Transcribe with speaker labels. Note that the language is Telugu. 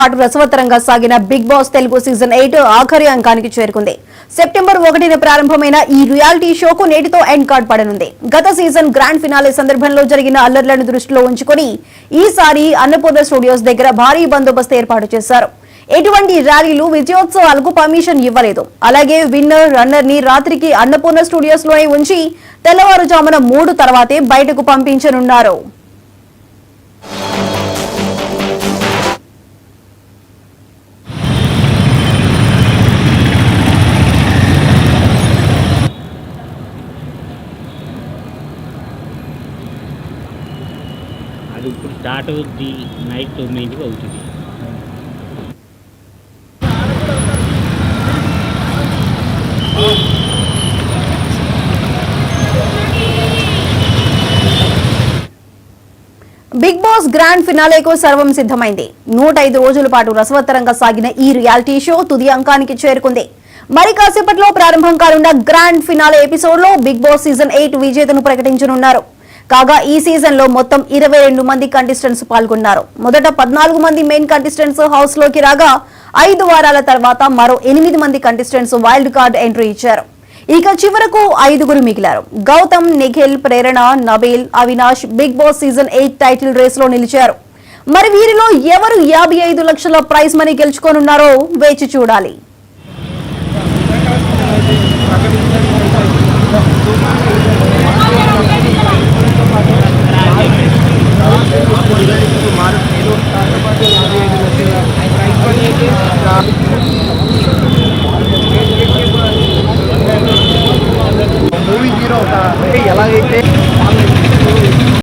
Speaker 1: పాటు రసవత్తరంగా సాగిన బిగ్ బాస్ తెలుగు సీజన్ 8 ఆఖరి అంకానికి చేరుకుంది. సెప్టెంబర్ 1న ప్రారంభమైన ఈ రియాలిటీ షోకు నేటితో ఎండ్ కార్డ్ పడనుంది. గత సీజన్ గ్రాండ్ ఫినాలే సందర్భంలో జరిగిన అల్లర్లను దృష్టిలో ఉంచుకొని ఈసారి అన్నపూర్ణ స్టూడియోస్ దగ్గర భారీ బందోబస్తు ఏర్పాటు చేశారు. ఎటువంటి ర్యాలీలు, విజయోత్సవాలకు పర్మిషన్ ఇవ్వలేదు. అలాగే విన్నర్, రన్నర్ ని రాత్రికి అన్నపూర్ణ స్టూడియోస్ లోనే ఉంచి తెల్లవారుజామున 3 తర్వాతే బయటకు పంపించనున్నారు.
Speaker 2: అది ఇప్పుడు స్టార్ట్ అవుద్ది, నైట్ 9కి అవుతుంది.
Speaker 1: బిగ్ బాస్ గ్రాండ్ ఫినాలేకు సర్వం సిద్ధమైంది. 105 రోజుల పాటు రసవత్తరంగా సాగిన ఈ రియాలిటీ షో తుది అంకానికి చేరుకుంది. మరి కాసేపట్లో ప్రారంభం కానున్న గ్రాండ్ ఫినాలే ఎపిసోడ్ లో బిగ్ బాస్ సీజన్ 8 విజేతను ప్రకటించనున్నారు. కాగా ఈ సీజన్ లో మొత్తం 22 మంది కంటెస్టెంట్స్ పాల్గొన్నారు. మొదట 14 మంది మెయిన్ కంటెస్టెంట్స్ హౌస్ లోకి రాగా 5 వారాల తర్వాత మరో 8 మంది కంటెస్టెంట్స్ వైల్డ్ కార్డ్ ఎంట్రీ ఇచ్చారు. ఇక చివరకు 5గురు మిగిలారు. Gautam, Nikhil, Prerana, Nabeel, Avinash Bigg Boss season 8 title race లో నిలిచారు. మరి వీరిలో ఎవరు 55 లక్షల ప్రైజ్ మనీ గెలుచుకోనున్నారో వేచి చూడాలి.